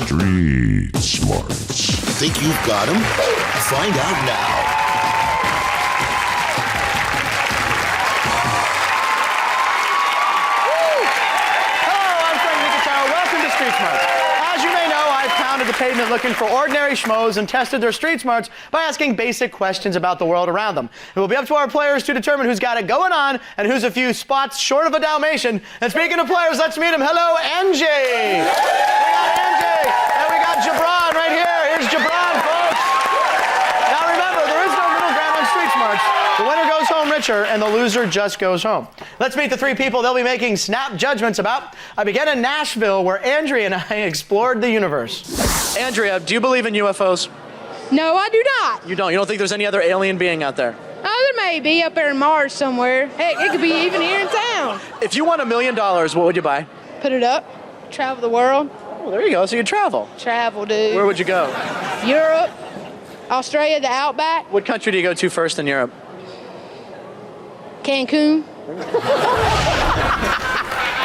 Street Smarts. Think you've got them? Find out now. Hello, I'm Frank Nicotero. Welcome to Street Smarts. As you may know, I've pounded the pavement looking for ordinary schmoes and tested their street smarts by asking basic questions about the world around them. It will be up to our players to determine who's got it going on and who's a few spots short of a Dalmatian. And speaking of players, let's meet them. Hello, Angie. We got Angie, and we got Gibran right here. Here's Gibran, folks. Now remember, there is no middle ground on Street Smarts. The winner goes home richer, and the loser just goes home. Let's meet the three people they'll be making snap judgments about. I began in Nashville, where Andrea and I explored the universe. Andrea, do you believe in UFOs? No, I do not. You don't? You don't think there's any other alien being out there? Oh, there may be up there in Mars somewhere. Heck, it could be even here in town. If you won $1 million, what would you buy? Put it up. Travel the world. Oh, there you go. So you travel. Travel, dude. Where would you go? Europe, Australia, the Outback, What country do you go to first in Europe? Cancun.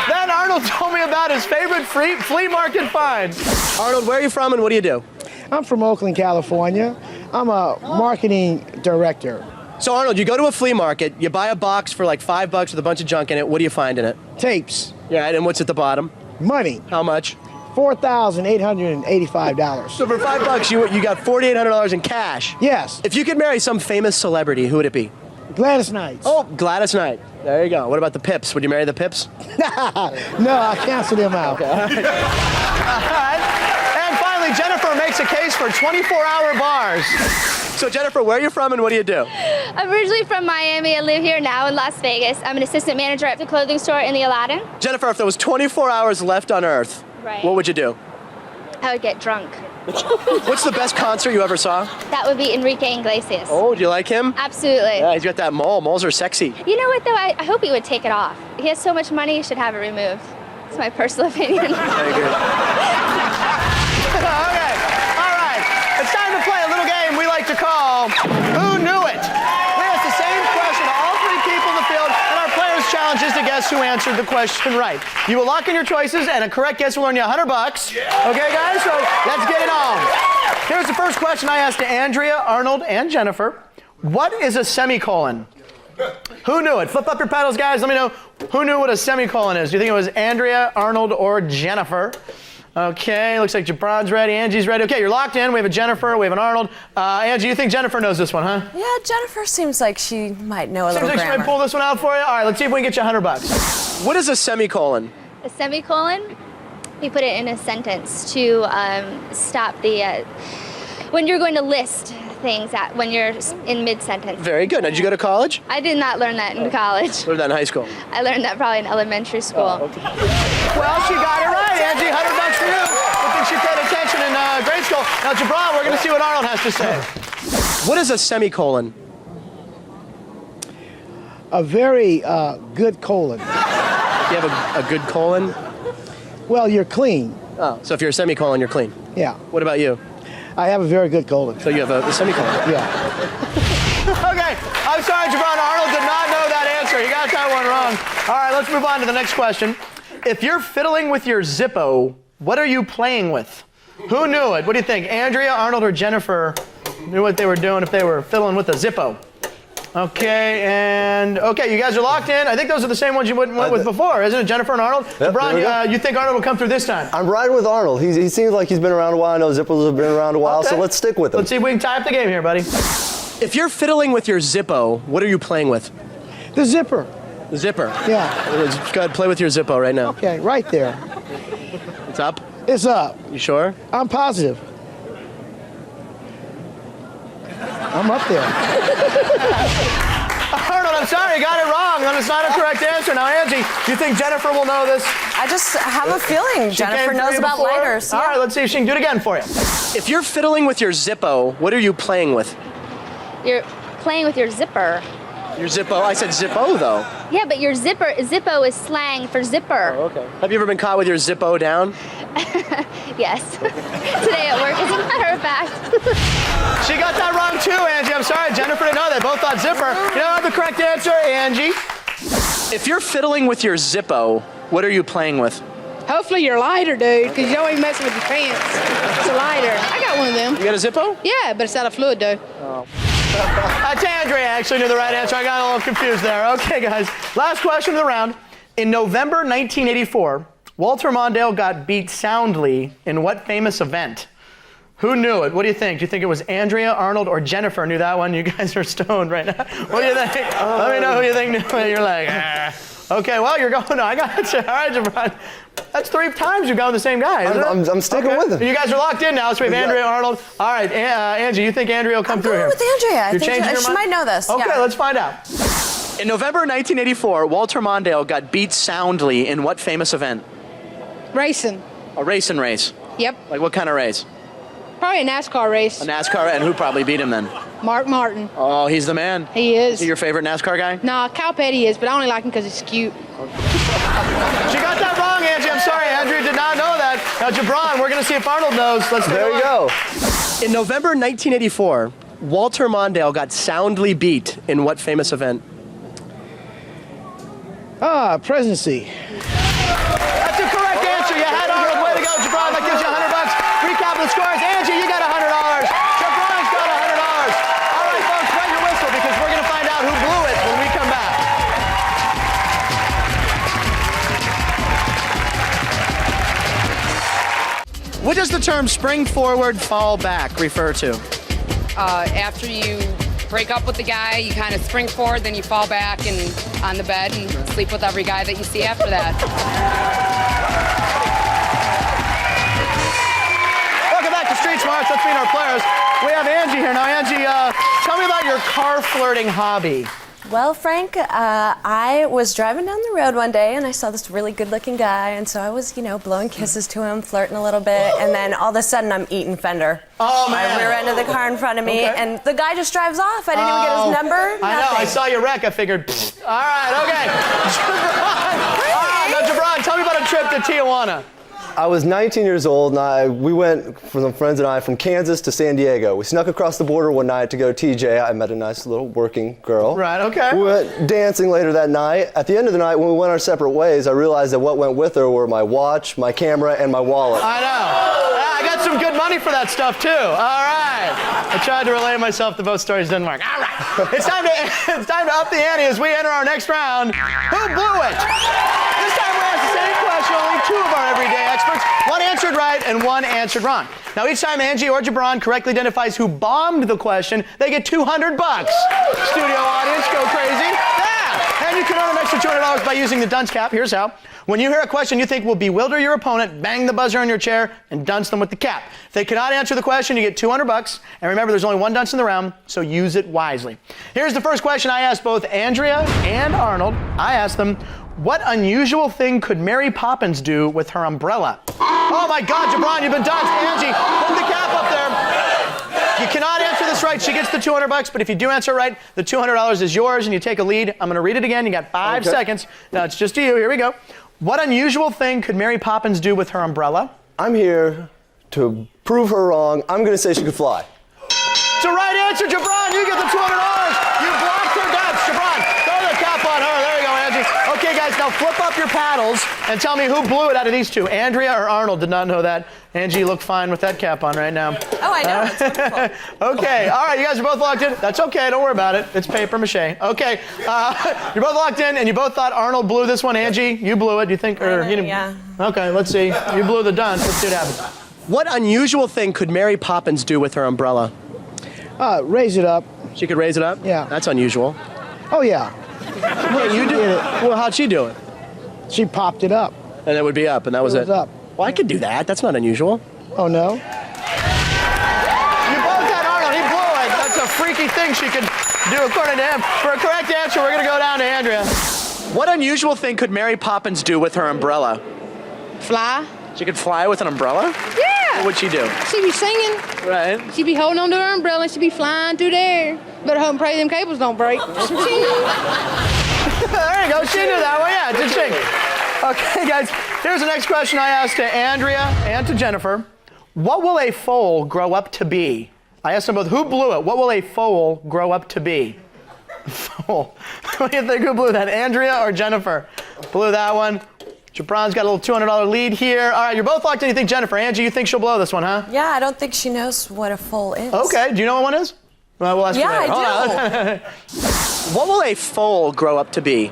Then Arnold told me about his favorite flea market find. Arnold, where are you from and what do you do? I'm from Oakland, California. I'm a marketing director. So Arnold, you go to a flea market, you buy a box for like $5 with a bunch of junk in it. What do you find in it? Tapes, Yeah, and what's at the bottom? money, How much? $4,885. So for $5, you got $4,800 in cash. Yes, If you could marry some famous celebrity, who would it be? Gladys Knight. Oh, Gladys Knight. There you go. What about the Pips? Would you marry the Pips? No, I cancel them out. And finally, Jennifer makes a case for 24-hour bars. So Jennifer, where are you from and what do you do? I'm originally from Miami. I live here now in Las Vegas. I'm an assistant manager at the clothing store in the Aladdin. Jennifer, if there was 24 hours left on Earth, Right. what would you do? I would get drunk. What's the best concert you ever saw? That would be Enrique Iglesias. Oh, do you like him? Absolutely. Yeah, he's got that mole. Moles are sexy. You know what, though? I hope he would take it off. He has so much money, he should have it removed. It's my personal opinion. Very good. Okay, all right. It's time to play a little game we like to call Who Knew It? We ask the same question to all three people in the field, and our players' challenge is to guess who answered the question right. You will lock in your choices, and a correct guess will earn you $100. Okay, guys? So let's get it on. Here's the first question I asked to Andrea, Arnold, and Jennifer. What is a semicolon? Who knew it? Flip up your paddles, guys. Let me know who knew what a semicolon is. Do you think it was Andrea, Arnold, or Jennifer? Okay, looks like Gibran's ready, Angie's ready. Okay, you're locked in. We have a Jennifer, we have an Arnold. Angie, you think Jennifer knows this one, huh? Yeah, Jennifer seems like she might know a Seems little like she might grammar. pull this one out for you. All right, let's see if we can get you $100. What is a semicolon? A semicolon, we put it in a sentence to stop the, when you're going to list things when you're in mid-sentence. Very good. Now, did you go to college? I did not learn that in college. Learned that in high school. I learned that probably in elementary school. Well, she got it right, Angie. $100 for you. Good thing she paid attention in grade school. Now, Gibran, we're going to see what Arnold has to say. What is a semicolon? A very good colon. You have a good colon? Well, you're clean. Oh, so if you're a semicolon, you're clean. Yeah, What about you? I have a very good colon. So you have a semicolon? Yeah. Okay, I'm sorry, Gibran. Arnold did not know that answer. He got that one wrong. All right, let's move on to the next question. If you're fiddling with your Zippo, what are you playing with? Who knew it? What do you think? Andrea, Arnold, or Jennifer knew what they were doing if they were fiddling with a Zippo? Okay, and okay, you guys are locked in. I think those are the same ones you went with before, isn't it? Jennifer and Arnold? Yep, Gibran, you think Arnold will come through this time? I'm riding with Arnold. He seems like he's been around a while. I know Zippos have been around a while, Okay. so let's stick with him. Let's see if we can tie up the game here, buddy. If you're fiddling with your Zippo, what are you playing with? The zipper. The zipper. Yeah. Let's go ahead, play with your Zippo right now. Okay, right there. It's up? It's up. You sure? I'm positive. I'm up there. Arnold, I'm sorry, you got it wrong. That is not a correct answer. Now, Angie, do you think Jennifer will know this? I just have a feeling She Jennifer came knows through about before? lighters. All right, let's see if she can do it again for you. If you're fiddling with your Zippo, what are you playing with? You're playing with your zipper. Your Zippo? I said Zippo, though. Yeah, but your Zippo is slang for zipper. Oh, okay. Have you ever been caught with your Zippo down? Yes. Today at work, as a matter of fact. She got that wrong too, Angie. I'm sorry, Jennifer didn't know. They both thought zipper. You know the correct answer, Angie. If you're fiddling with your Zippo, what are you playing with? Hopefully you're lighter, dude, because you don't even messing with your pants. It's a lighter. I got one of them. You got a Zippo? Yeah, but it's out of fluid, though. That's Andrea actually knew the right answer. I got a little confused there. Okay, guys. Last question of the round. In November 1984, Walter Mondale got beat soundly in what famous event? Who knew it? What do you think? Do you think it was Andrea, Arnold, or Jennifer knew that one? You guys are stoned right now. What do you think? Let me know who you think knew it. You're like, ah. Okay, well, you're going. No, I got you. All right, Gibran. That's 3 times you've gone with the same guy, isn't it? I'm sticking with him. You guys are locked in now, so we have Andrea, Arnold. All right, Angie, you think Andrea will come through here? with Andrea. You're changing your She mind? might know this. Okay, yeah. let's find out. In November 1984, Walter Mondale got beat soundly in what famous event? Racing. A racing race. Yep. Like what kind of race? Probably a NASCAR race. A NASCAR, and who probably beat him then? Mark Martin. Oh, he's the man. He is. Is he your favorite NASCAR guy? Nah, Cal Petty is, but I only like him because he's cute. She got that wrong, Angie. I'm sorry. Andrea did not know that. Now, Gibran, we're going to see if Arnold knows. Let's There you go. In November 1984, Walter Mondale got soundly beat in what famous event? Presidency. That's a correct answer. You had Arnold. Way to go, Gibran. That gives you $100. Recap the scores. Angie, you got $100. Gibran's got $100. All right, folks, wet your whistle because we're going to find out who blew it when we come back. What does the term spring forward, fall back refer to? After you break up with the guy, you kind of spring forward, then you fall back and on the bed and sleep with every guy that you see after that. Welcome back to Street Smarts. Let's meet our players. We have Angie here. Now, Angie, tell me about your car flirting hobby. Well, Frank, I was driving down the road one day and I saw this really good-looking guy, and so I was, blowing kisses to him, flirting a little bit, and then all of a sudden I'm eating fender. Oh, man. I rear ended the car in front of me, and the guy just drives off. I didn't even get his number. I know. I saw you wreck. I figured, pfft. All right, okay. Gibran. Now, Gibran, tell me about a trip to Tijuana. I was 19 years old, and we went, some friends and I, from Kansas to San Diego. We snuck across the border one night to go to TJ. I met a nice little working girl. Right, okay. We went dancing later that night. At the end of the night, when we went our separate ways, I realized that what went with her were my watch, my camera, and my wallet. I know. I got some good money for that stuff, too. All right. I tried to relate myself to both stories. Didn't work. All right. It's time to up the ante as we enter our next round. Who blew it? This time we ask the same question. Only 2 of our everyday experts. One answered right and 1 answered wrong. Now, each time Angie or Gibran correctly identifies who bombed the question, they get $200. Studio audience, go crazy. Yeah. And you can earn an extra $200 by using the dunce cap. Here's how. When you hear a question you think will bewilder your opponent, bang the buzzer on your chair and dunce them with the cap. If they cannot answer the question, you get $200. And remember, there's only 1 dunce in the round, so use it wisely. Here's the first question I asked both Andrea and Arnold. I asked them, what unusual thing could Mary Poppins do with her umbrella? Oh my God, Gibran, you've been dunced. Angie, put the cap up there. You cannot answer this right. She gets the $200, but if you do answer right, the $200 is yours and you take a lead. I'm going to read it again. You got 5 seconds. Now it's just you. Here we go. What unusual thing could Mary Poppins do with her umbrella? I'm here to prove her wrong. I'm going to say she could fly. It's the right answer, Gibran. You get the $200. You blocked her dance. Gibran, throw the cap on her. There you go, Angie. Okay, guys, now flip up your paddles and tell me who blew it out of these 2. Andrea or Arnold? Did not know that. Angie, you look fine with that cap on right now. Oh, I know. It's wonderful. Okay, all right, you guys are both locked in. That's okay, don't worry about it. It's paper mache. Okay, you're both locked in, and you both thought Arnold blew this one. Angie, you blew it. You think, or you didn't? Yeah. Okay, let's see. You blew the dunce. Let's see what happens. What unusual thing could Mary Poppins do with her umbrella? Raise it up. She could raise it up? Yeah. That's unusual. Oh, yeah. Well, you did it. Well, how'd she do it? She popped it up. And it would be up, and that was it. It was up. Well, I could do that. That's not unusual. Oh, no? You both had Arnold. He blew it. That's a freaky thing she could do, according to him. For a correct answer, we're going to go down to Andrea. What unusual thing could Mary Poppins do with her umbrella? Fly. She could fly with an umbrella? Yeah. What would she do? She be singing. Right. She be holding on to her umbrella. She be flying through the air. Better hope and pray them cables don't break. There you go. She knew that one. Yeah, just sing. Okay, guys. Here's the next question I asked to Andrea and to Jennifer. What will a foal grow up to be? I asked them both, who blew it? What will a foal grow up to be? Foal. What do you think? Who blew that? Andrea or Jennifer? Blew that one. Gibran's got a little $200 lead here. All right, you're both locked in. You think Jennifer. Angie, you think she'll blow this one, huh? Yeah, I don't think she knows what a foal is. Okay, do you know what one is? Well, we'll ask you later. I do. What will a foal grow up to be?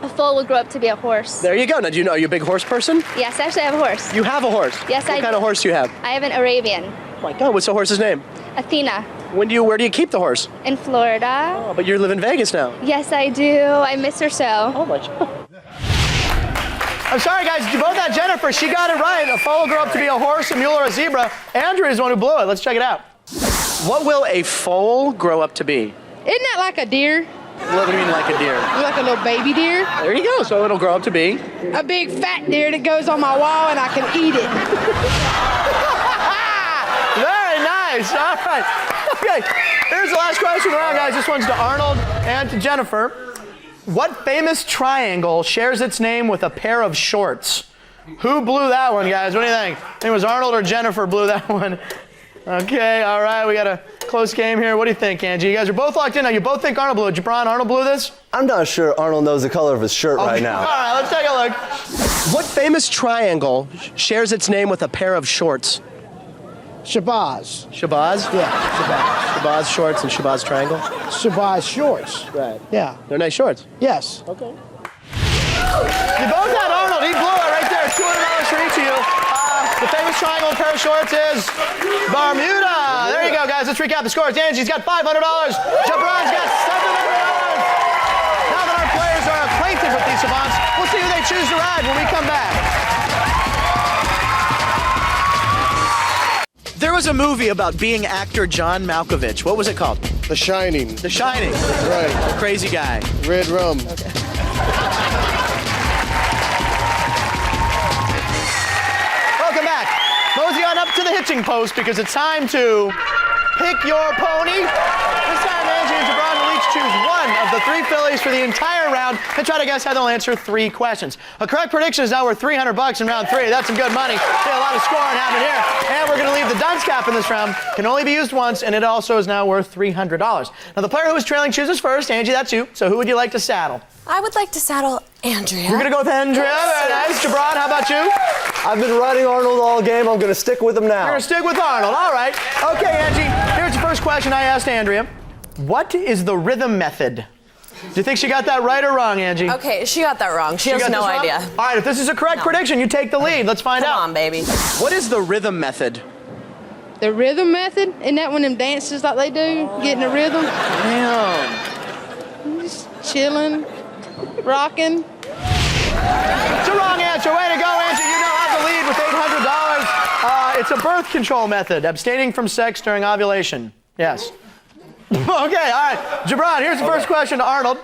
A foal will grow up to be a horse. There you go. Now, do you know, are you a big horse person? Yes, actually I have a horse. You have a horse? Yes, What kind of horse do you have? I have an Arabian. Oh my God, what's the horse's name? Athena. Where do you keep the horse? In Florida. Oh, but you live in Vegas now. Yes, I do. I miss her so. Oh my God. I'm sorry, guys. You both had Jennifer. She got it right. A foal will grow up to be a horse, a mule, or a zebra. Andrea is the one who blew it. Let's check it out. What will a foal grow up to be? Isn't that like a deer? What do you mean, like a deer? Like a little baby deer? There you go. So it'll grow up to be? A big fat deer that goes on my wall and I can eat it. Very nice. All right. Okay. Here's the last question around, guys. This one's to Arnold and to Jennifer. What famous triangle shares its name with a pair of shorts? Who blew that one, guys? What do you think? I think it was Arnold or Jennifer blew that one. Okay, all right, we got a close game here. What do you think, Angie? You guys are both locked in now. You both think Arnold blew it. Gibran, Arnold blew this? I'm not sure Arnold knows the color of his shirt right now. All right, let's take a look. What famous triangle shares its name with a pair of shorts? Shabazz. Shabazz? Yeah, Shabazz. Shabazz shorts and Shabazz triangle? Shabazz shorts. Right. Yeah. They're nice shorts. Yes. Okay. You both had Arnold. He blew it right there. $200 for each of you. The famous triangle pair of shorts is Bermuda. There you go, guys. Let's recap the scores. Angie's got $500. Gibran's got $700. Now that our players are acquainted with these savants, we'll see who they choose to ride when we come back. There was a movie about being actor John Malkovich. What was it called? The Shining. The Shining. Right. The crazy guy. Red rum. Welcome back. Mosey on up to the hitching post because it's time to pick your pony. This time, Angie and Gibran will each choose one of the 3 fillies for the entire round and try to guess how they'll answer 3 questions. A correct prediction is now worth $300 in round 3. That's some good money. See a lot of scoring happening here. And we're going to leave the dunce cap in this round. Can only be used once, and it also is now worth $300. Now, the player who is trailing chooses first. Angie, that's you. So who would you like to saddle? I would like to saddle Andrea. You're going to go with Andrea. Very nice. Gibran, how about you? I've been riding Arnold all game. I'm going to stick with him now. You're going to stick with Arnold. All right. Okay, Angie, here's the first question I asked Andrea. What is the rhythm method? Do you think she got that right or wrong, Angie? Okay, she got that wrong. She has no idea. All right, if this is a correct prediction, you take the lead. Let's find out. Come on, baby. What is the rhythm method? The rhythm method? Isn't that one of them dances like they do? Getting a rhythm? Damn. Just chilling, rocking. It's a wrong answer. Way to go, Angie. You now have the lead with $800. It's a birth control method, abstaining from sex during ovulation. Yes. Okay, all right. Gibran, here's the first question to Arnold.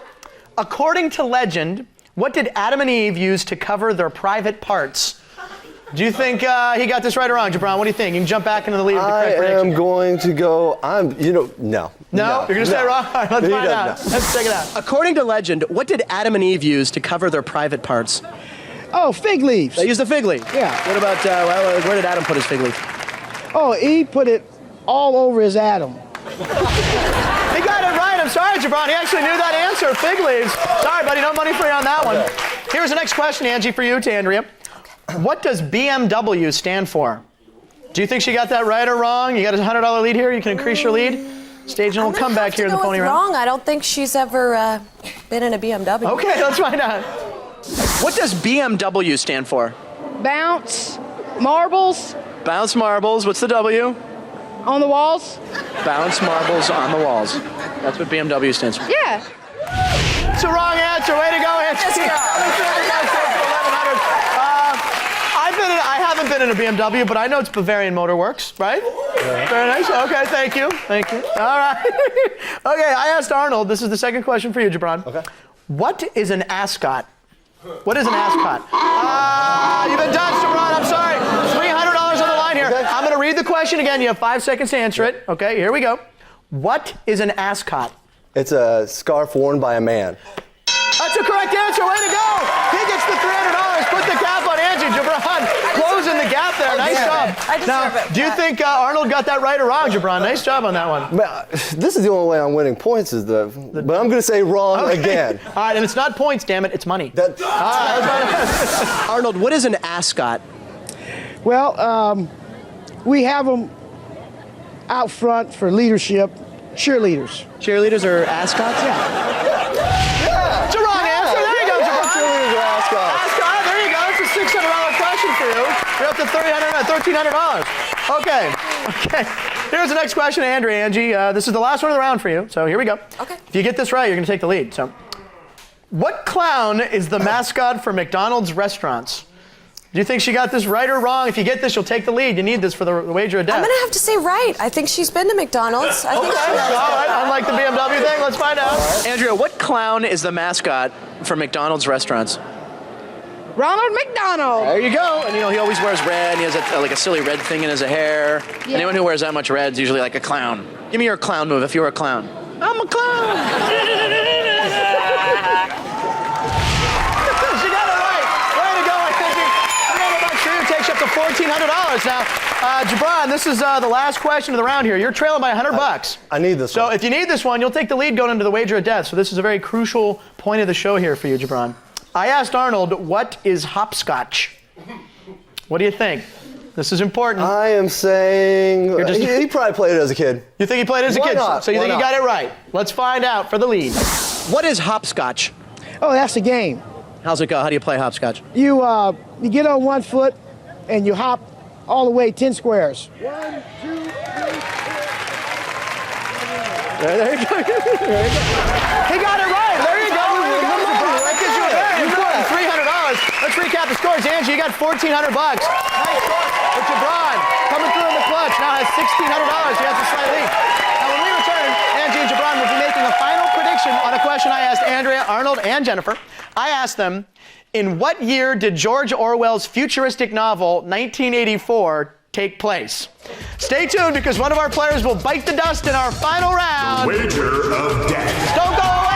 According to legend, what did Adam and Eve use to cover their private parts? Do you think he got this right or wrong, Gibran? What do you think? You can jump back into the lead with the correct prediction. I am going to go, no. No? You're going to say wrong? All right, let's find out. Let's check it out. According to legend, what did Adam and Eve use to cover their private parts? Oh, fig leaves. They used a fig leaf. Yeah. What about, where did Adam put his fig leaf? Oh, he put it all over his Adam. He got it right. I'm sorry, Gibran. He actually knew that answer. Fig leaves. Sorry, buddy. No money for you on that one. Here's the next question, Angie, for you to Andrea. What does BMW stand for? Do you think she got that right or wrong? You got a $100 lead here. You can increase your lead. Stage and we'll come back here in the pony round. Wrong. I don't think she's ever been in a BMW. Okay, let's find out. What does BMW stand for? Bounce, marbles Bounce marbles. What's the W? on the walls. Bounce marbles on the walls. That's what BMW stands for. Yeah. It's a wrong answer. Way to go, Angie. I haven't been in a BMW, but I know it's Bavarian Motor Works, right? Yeah. Very nice. Okay, thank you. Thank you. All right. Okay, I asked Arnold. This is the second question for you, Gibran. Okay. What is an ascot? What is an ascot? You've been done, Gibran. I'm sorry. $300 on the line here. Okay. I'm going to read the question again. You have 5 seconds to answer it. Okay, here we go. What is an ascot? It's a scarf worn by a man. That's a correct answer. Way to go. He gets the $300. Put the cap on Angie. Gibran closing the gap there. Nice job. I deserve Now, it. do you think Arnold got that right or wrong, Gibran? Nice job on that one. Man, this is the only way I'm winning points is but I'm going to say wrong again. All right, and it's not points, damn it, it's money. Arnold, what is an ascot? Well, we have them out front for leadership, cheerleaders. Cheerleaders or ascots? Yeah. It's a wrong answer. There you go, Gibran. Cheerleaders or ascots. Ascot, there you go. It's a $600 question for you. You're up to $1,300. Okay. Here's the next question, Andrea, Angie. This is the last one of the round for you, so here we go. Okay. If you get this right, you're going to take the lead. So, what clown is the mascot for McDonald's restaurants? Do you think she got this right or wrong? If you get this, you'll take the lead. You need this for the wager of death. I'm gonna have to say right. I think she's been to McDonald's. I think she All has. right, unlike the BMW thing, let's find out. Andrea, what clown is the mascot for McDonald's restaurants? Ronald McDonald. There you go. And he always wears red, and he has like a silly red thing in his hair. Yeah. Anyone who wears that much red is usually like a clown. Give me your clown move if you were a clown. I'm a clown. She got it right. Way to go, Angie. $300 for you takes you up to $1,400 now. Gibran, this is the last question of the round here. You're trailing by $100. I need this So one. if you need this one, you'll take the lead going into the wager of death. So this is a very crucial point of the show here for you, Gibran. I asked Arnold, what is hopscotch? What do you think? This is important. I am saying he probably played it as a kid. You think he played it as a Why kid? not? So you Why think he not? got it right. Let's find out for the lead. What is hopscotch? Oh, that's the game. How's it go? How do you play hopscotch? You get on one foot and you hop all the way 10 squares. 1, 2, 3. There you go. He got it right. There you go. That gives you a very important $300. Let's recap the scores. Angie, you got $1,400. Nice score. But Gibran coming through in the clutch now has $1,600. He has a slight lead. Now when we return, Angie and Gibran will be making a final prediction on a question I asked Andrea, Arnold, and Jennifer. I asked them, in what year did George Orwell's futuristic novel 1984 take place? Stay tuned because one of our players will bite the dust in our final round. Wager of death. Don't go away!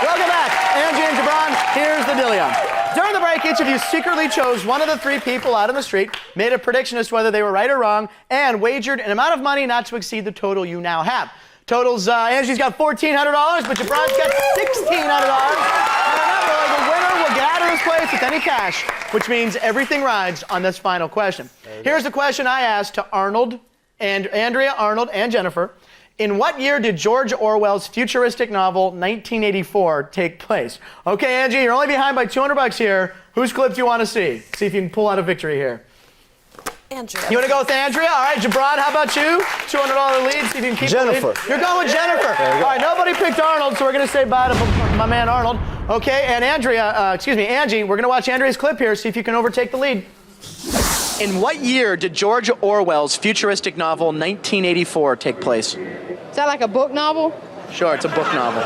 Welcome back. Angie and Gibran, here's the dealio. During the break, each of you secretly chose one of the three people out on the street, made a prediction as to whether they were right or wrong, and wagered an amount of money not to exceed the total you now have. Totals, Angie's got $1,400, but Gibran's got $1,600. And remember, the winner will get out of this place with any cash, which means everything rides on this final question. Here's the question I asked to Arnold, and Andrea, Arnold, and Jennifer. In what year did George Orwell's futuristic novel 1984 take place? Okay, Angie, you're only behind by $200 here. Whose clip do you want to see? See if you can pull out a victory here. Andrea. You want to go with Andrea? All right, Gibran, how about you? $200 lead, see if you can keep Jennifer. the lead. You're going with Jennifer. All right, nobody picked Arnold, so we're going to say bye to my man Arnold. Okay, and Angie, we're going to watch Andrea's clip here, see if you can overtake the lead. In what year did George Orwell's futuristic novel 1984 take place? Is that like a book novel? Sure, it's a book novel.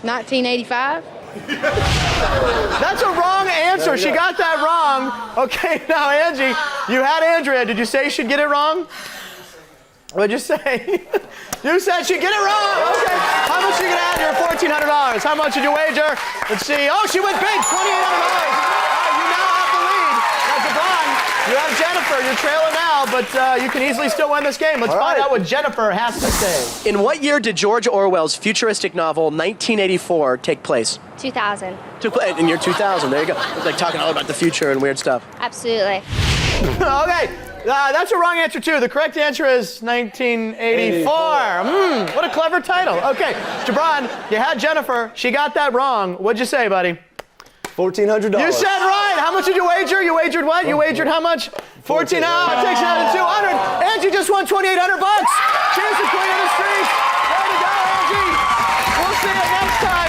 1985? That's a wrong answer. She got that wrong. Okay, now Angie, you had Andrea. Did you say she'd get it wrong? What'd you say? You said she'd get it wrong. Okay. How much are you gonna add to your $1,400? How much did you wager? Let's see. Oh, she went big. $2,800. You now have the lead. Now, Gibran, you have Jennifer. You're trailing now, but you can easily still win this game. Let's find out what Jennifer has to say. In what year did George Orwell's futuristic novel 1984 take place? 2000. In year 2000, there you go. It's like talking all about the future and weird stuff. Absolutely. Okay, that's a wrong answer too. The correct answer is 1984. What a clever title. Okay, Gibran, you had Jennifer. She got that wrong. What'd you say, buddy? $1,400. You said right. How much did you wager? You wagered what? You wagered how much? 14. Oh, it takes you out of 200. Angie just won $2,800. Cheers to Queen of the Streets. Way to go, Angie. We'll see you next time.